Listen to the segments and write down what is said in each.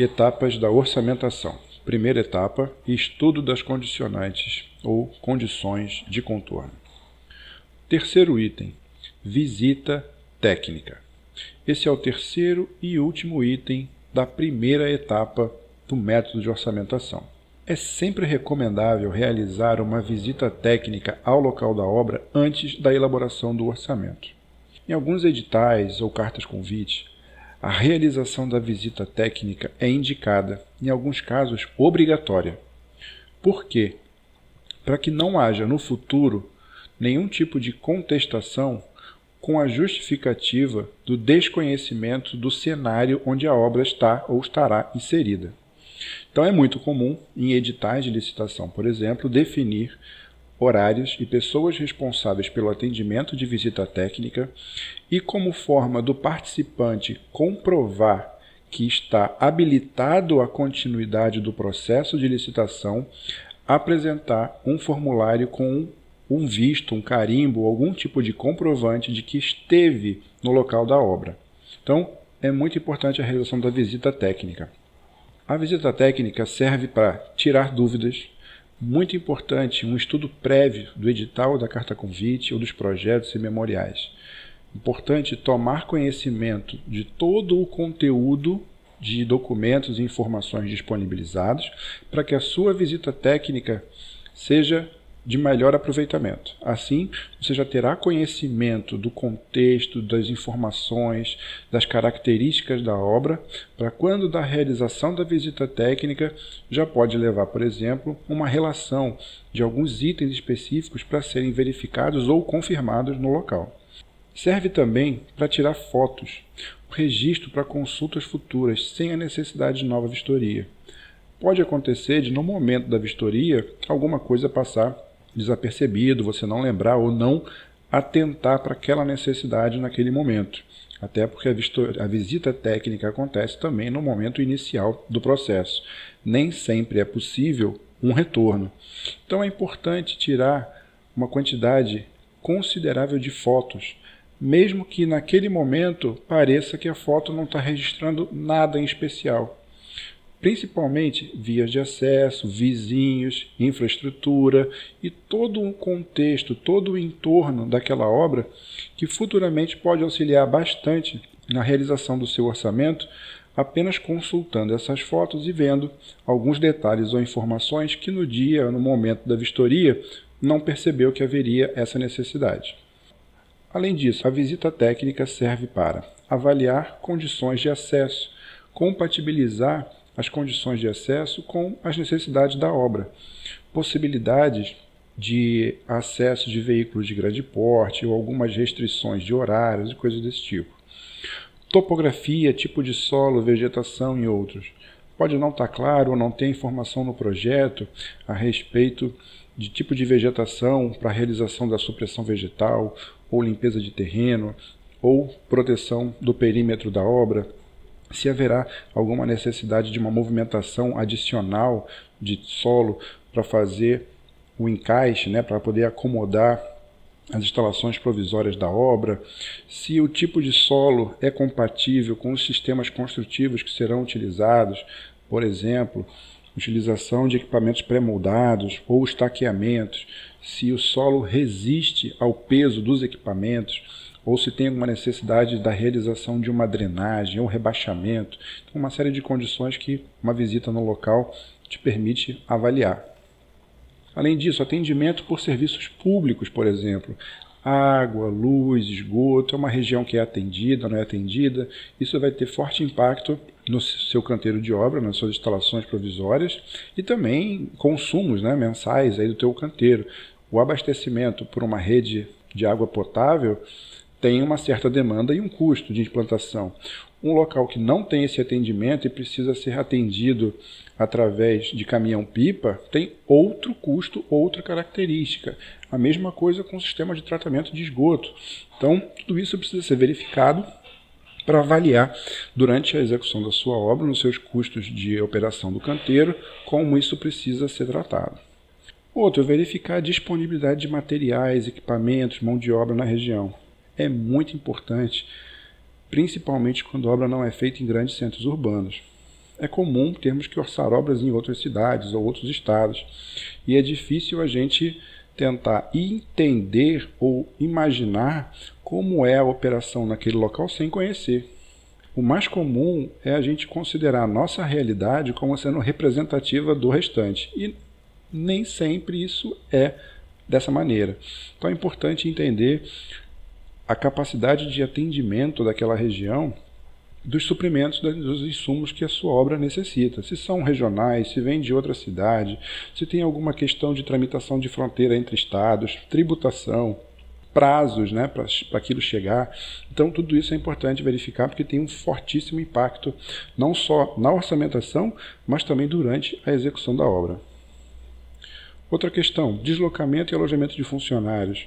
Etapas da orçamentação. Primeira etapa, estudo das condicionantes ou condições de contorno. Terceiro item, visita técnica. Esse é o terceiro e último item da primeira etapa do método de orçamentação. É sempre recomendável realizar uma visita técnica ao local da obra antes da elaboração do orçamento. Em alguns editais ou cartas convite, a realização da visita técnica é indicada, em alguns casos obrigatória. Por quê? Para que não haja no futuro nenhum tipo de contestação com a justificativa do desconhecimento do cenário onde a obra está ou estará inserida. Então é muito comum, em editais de licitação, por exemplo, definir horários e pessoas responsáveis pelo atendimento de visita técnica e, como forma do participante comprovar que está habilitado à continuidade do processo de licitação, apresentar um formulário com um visto, um carimbo, algum tipo de comprovante de que esteve no local da obra. Então, é muito importante a realização da visita técnica. A visita técnica serve para tirar dúvidas. Muito importante, um estudo prévio do edital da carta convite ou dos projetos e memoriais. Importante tomar conhecimento de todo o conteúdo de documentos e informações disponibilizados para que a sua visita técnica seja de melhor aproveitamento. Assim, você já terá conhecimento do contexto, das informações, das características da obra, para quando da realização da visita técnica, já pode levar, por exemplo, uma relação de alguns itens específicos para serem verificados ou confirmados no local. Serve também para tirar fotos, o registro para consultas futuras, sem a necessidade de nova vistoria. Pode acontecer de, no momento da vistoria, alguma coisa passar desapercebido, você não lembrar ou não atentar para aquela necessidade naquele momento. Até porque a visita técnica acontece também no momento inicial do processo. Nem sempre é possível um retorno. Então é importante tirar uma quantidade considerável de fotos, mesmo que naquele momento pareça que a foto não está registrando nada em especial. Principalmente vias de acesso, vizinhos, infraestrutura e todo o contexto, todo o entorno daquela obra que futuramente pode auxiliar bastante na realização do seu orçamento, apenas consultando essas fotos e vendo alguns detalhes ou informações que no dia, no momento da vistoria, não percebeu que haveria essa necessidade. Além disso, a visita técnica serve para avaliar condições de acesso, compatibilizar as condições de acesso com as necessidades da obra, possibilidades de acesso de veículos de grande porte ou algumas restrições de horários e coisas desse tipo. Topografia, tipo de solo, vegetação e outros. Pode não estar claro ou não ter informação no projeto a respeito de tipo de vegetação para a realização da supressão vegetal ou limpeza de terreno ou proteção do perímetro da obra, se haverá alguma necessidade de uma movimentação adicional de solo para fazer o encaixe, para poder acomodar as instalações provisórias da obra, se o tipo de solo é compatível com os sistemas construtivos que serão utilizados, por exemplo, utilização de equipamentos pré-moldados ou estaqueamentos, se o solo resiste ao peso dos equipamentos, ou se tem alguma necessidade da realização de uma drenagem ou rebaixamento. Então, uma série de condições que uma visita no local te permite avaliar. Além disso, atendimento por serviços públicos, por exemplo, água, luz, esgoto, é uma região que é atendida, não é atendida, isso vai ter forte impacto no seu canteiro de obra, nas suas instalações provisórias e também consumos mensais aí do teu canteiro. O abastecimento por uma rede de água potável tem uma certa demanda e um custo de implantação. Um local que não tem esse atendimento e precisa ser atendido através de caminhão-pipa tem outro custo, outra característica. A mesma coisa com o sistema de tratamento de esgoto. Então, tudo isso precisa ser verificado para avaliar durante a execução da sua obra, nos seus custos de operação do canteiro, como isso precisa ser tratado. Outro, verificar a disponibilidade de materiais, equipamentos, mão de obra na região. É muito importante, principalmente quando a obra não é feita em grandes centros urbanos. é comum termos que orçar obras em outras cidades ou outros estados. E é difícil a gente tentar entender ou imaginar como é a operação naquele local sem conhecer. O mais comum é a gente considerar a nossa realidade como sendo representativa do restante. E nem sempre isso é dessa maneira. Então é importante entender a capacidade de atendimento daquela região dos suprimentos, dos insumos que a sua obra necessita. Se são regionais, se vem de outra cidade, se tem alguma questão de tramitação de fronteira entre estados, tributação, prazos, né, para aquilo chegar. Então tudo isso é importante verificar porque tem um fortíssimo impacto não só na orçamentação, mas também durante a execução da obra. Outra questão, deslocamento e alojamento de funcionários.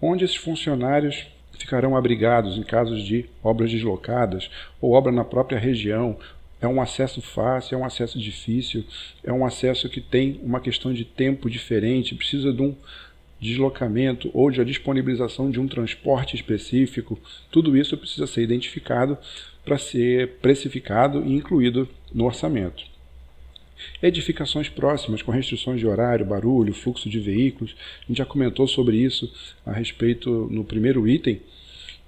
Onde esses funcionários ficarão abrigados em casos de obras deslocadas ou obra na própria região? É um acesso fácil, é um acesso difícil, é um acesso que tem uma questão de tempo diferente, precisa de um deslocamento ou de a disponibilização de um transporte específico. Tudo isso precisa ser identificado para ser precificado e incluído no orçamento. Edificações próximas com restrições de horário, barulho, fluxo de veículos. A gente já comentou sobre isso a respeito no primeiro item.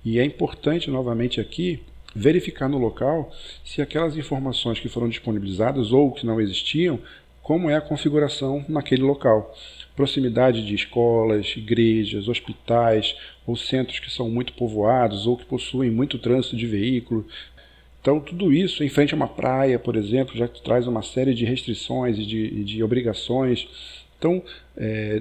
E é importante novamente aqui verificar no local se aquelas informações que foram disponibilizadas ou que não existiam, como é a configuração naquele local. Proximidade de escolas, igrejas, hospitais ou centros que são muito povoados ou que possuem muito trânsito de veículo. Então, tudo isso, em frente a uma praia, por exemplo, já traz uma série de restrições e de obrigações. Então,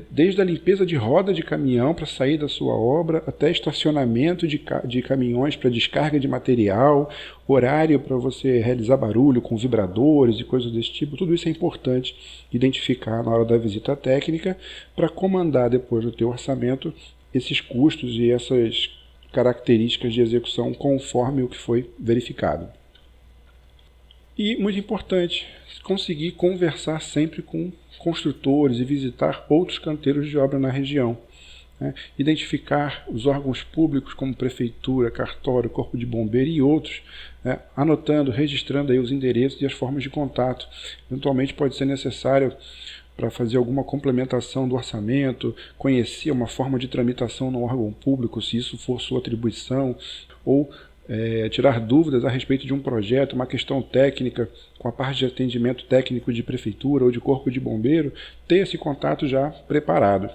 desde a limpeza de roda de caminhão para sair da sua obra, até estacionamento de caminhões para descarga de material, horário para você realizar barulho com vibradores e coisas desse tipo, tudo isso é importante identificar na hora da visita técnica para comandar depois do teu orçamento esses custos e essas características de execução conforme o que foi verificado. E, muito importante, conseguir conversar sempre com construtores e visitar outros canteiros de obra na região. Identificar os órgãos públicos como prefeitura, cartório, corpo de bombeiro e outros, anotando, registrando aí os endereços e as formas de contato. Eventualmente pode ser necessário para fazer alguma complementação do orçamento, conhecer uma forma de tramitação no órgão público, se isso for sua atribuição, ou tirar dúvidas a respeito de um projeto, uma questão técnica, com a parte de atendimento técnico de prefeitura ou de corpo de bombeiro, ter esse contato já preparado.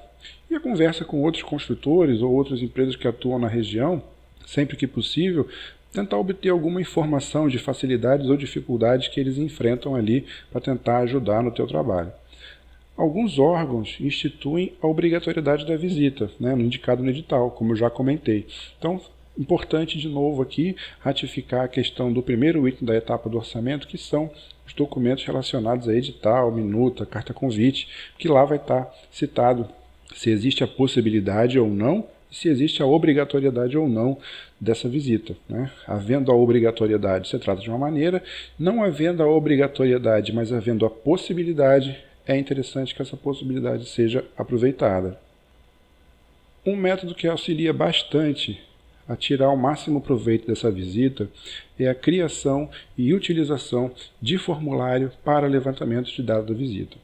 E a conversa com outros construtores ou outras empresas que atuam na região, sempre que possível, tentar obter alguma informação de facilidades ou dificuldades que eles enfrentam ali para tentar ajudar no teu trabalho. Alguns órgãos instituem a obrigatoriedade da visita, no indicado no edital, como eu já comentei. Então, importante de novo aqui ratificar a questão do primeiro item da etapa do orçamento, que são os documentos relacionados a edital, minuta, carta convite, que lá vai estar citado se existe a possibilidade ou não, e se existe a obrigatoriedade ou não dessa visita. Havendo a obrigatoriedade, se trata de uma maneira, não havendo a obrigatoriedade, mas havendo a possibilidade, é interessante que essa possibilidade seja aproveitada. Um método que auxilia bastante a tirar o máximo proveito dessa visita é a criação e utilização de formulário para levantamento de dados da visita.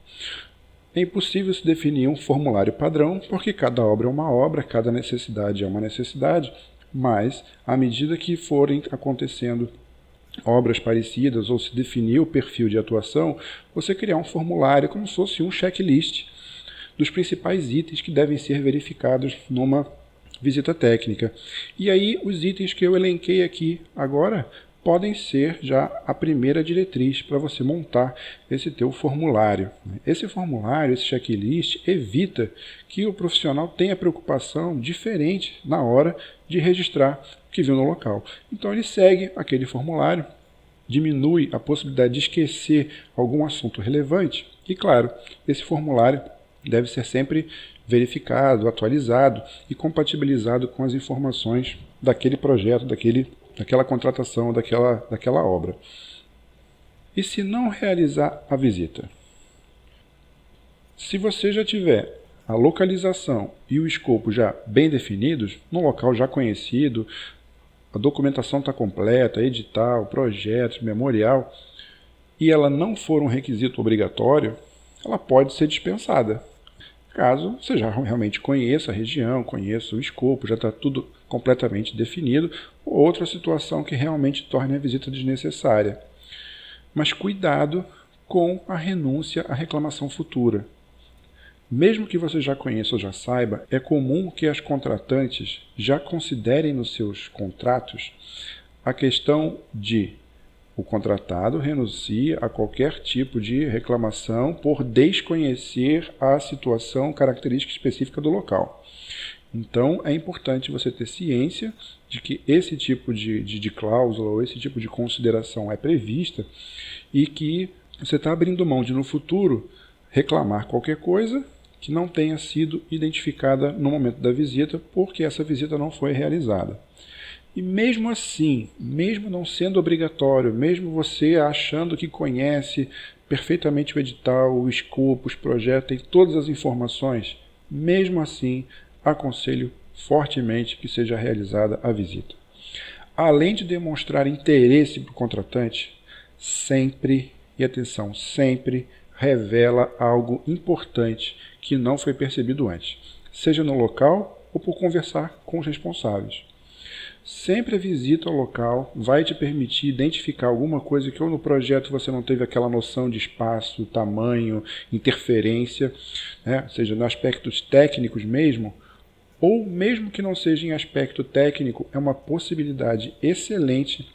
É impossível se definir um formulário padrão, porque cada obra é uma obra, cada necessidade é uma necessidade, mas, à medida que forem acontecendo obras parecidas ou se definir o perfil de atuação, você criar um formulário como se fosse um checklist dos principais itens que devem ser verificados numa visita técnica. E aí os itens que eu elenquei aqui agora podem ser já a primeira diretriz para você montar esse teu formulário. Esse formulário, esse checklist, evita que o profissional tenha preocupação diferente na hora de registrar o que viu no local. Então ele segue aquele formulário, diminui a possibilidade de esquecer algum assunto relevante e, claro, esse formulário deve ser sempre verificado, atualizado e compatibilizado com as informações daquele projeto, daquela contratação, daquela obra. E se não realizar a visita? Se você já tiver a localização e o escopo já bem definidos, no local já conhecido, a documentação está completa, edital, projeto, memorial, e ela não for um requisito obrigatório, ela pode ser dispensada. Caso você já realmente conheça a região, conheça o escopo, já está tudo completamente definido, ou outra situação que realmente torne a visita desnecessária. Mas cuidado com a renúncia à reclamação futura. Mesmo que você já conheça ou já saiba, é comum que as contratantes já considerem nos seus contratos a questão de o contratado renuncia a qualquer tipo de reclamação por desconhecer a situação característica específica do local. Então, é importante você ter ciência de que esse tipo de cláusula ou esse tipo de consideração é prevista e que você está abrindo mão de, no futuro, reclamar qualquer coisa que não tenha sido identificada no momento da visita, porque essa visita não foi realizada. E mesmo assim, mesmo não sendo obrigatório, mesmo você achando que conhece perfeitamente o edital, o escopo, os projetos, tem todas as informações, mesmo assim, aconselho fortemente que seja realizada a visita. Além de demonstrar interesse para o contratante, sempre, e atenção, sempre revela algo importante que não foi percebido antes, seja no local ou por conversar com os responsáveis. Sempre a visita ao local vai te permitir identificar alguma coisa que ou no projeto você não teve aquela noção de espaço, tamanho, interferência, seja nos aspectos técnicos mesmo, ou mesmo que não seja em aspecto técnico, é uma possibilidade excelente,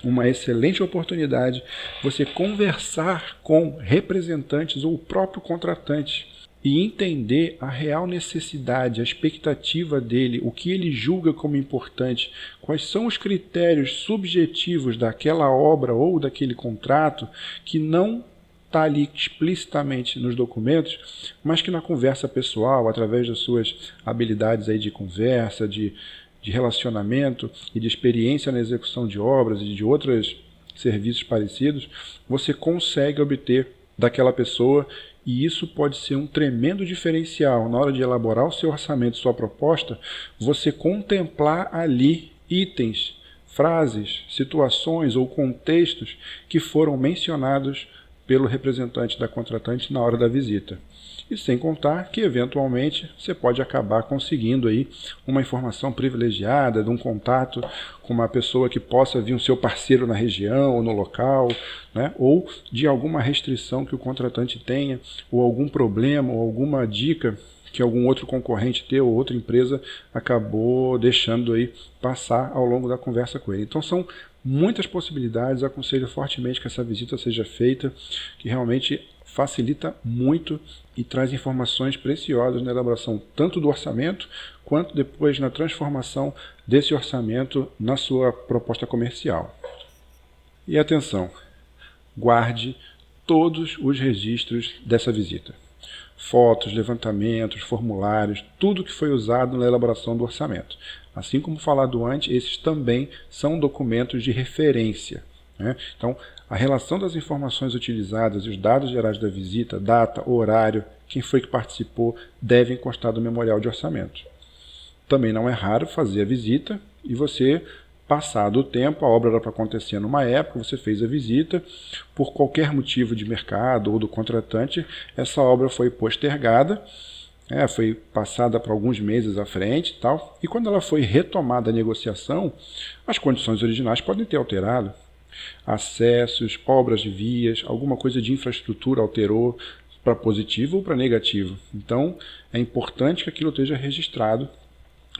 uma excelente oportunidade você conversar com representantes ou o próprio contratante e entender a real necessidade, a expectativa dele, o que ele julga como importante, quais são os critérios subjetivos daquela obra ou daquele contrato que não está ali explicitamente nos documentos, mas que na conversa pessoal, através das suas habilidades aí de conversa, de relacionamento e de experiência na execução de obras e de outros serviços parecidos, você consegue obter daquela pessoa. E isso pode ser um tremendo diferencial na hora de elaborar o seu orçamento, sua proposta, você contemplar ali itens, frases, situações ou contextos que foram mencionados pelo representante da contratante na hora da visita. E sem contar que, eventualmente, você pode acabar conseguindo aí uma informação privilegiada, de um contato com uma pessoa que possa vir o seu parceiro na região ou no local, ou de alguma restrição que o contratante tenha, ou algum problema, ou alguma dica que algum outro concorrente teu ou outra empresa acabou deixando aí passar ao longo da conversa com ele. Então são muitas possibilidades, aconselho fortemente que essa visita seja feita, que realmente facilita muito e traz informações preciosas na elaboração tanto do orçamento, quanto depois na transformação desse orçamento na sua proposta comercial. E atenção, guarde todos os registros dessa visita. Fotos, levantamentos, formulários, tudo que foi usado na elaboração do orçamento. Assim como falado antes, esses também são documentos de referência. Então, a relação das informações utilizadas e os dados gerais da visita, data, horário, quem foi que participou, devem constar do memorial de orçamento. Também não é raro fazer a visita e você, passado o tempo, a obra era para acontecer numa época, você fez a visita, por qualquer motivo de mercado ou do contratante, essa obra foi postergada, foi passada para alguns meses à frente e quando ela foi retomada a negociação, as condições originais podem ter alterado. Acessos, obras de vias, alguma coisa de infraestrutura alterou para positivo ou para negativo. Então, é importante que aquilo esteja registrado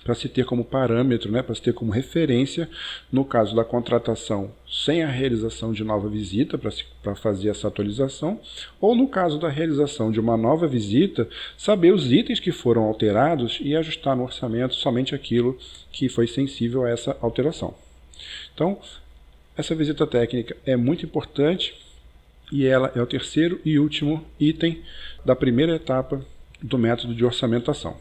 para se ter como parâmetro, para se ter como referência no caso da contratação sem a realização de nova visita para fazer essa atualização, ou no caso da realização de uma nova visita, saber os itens que foram alterados e ajustar no orçamento somente aquilo que foi sensível a essa alteração. Então, essa visita técnica é muito importante e ela é o terceiro e último item da primeira etapa do método de orçamentação.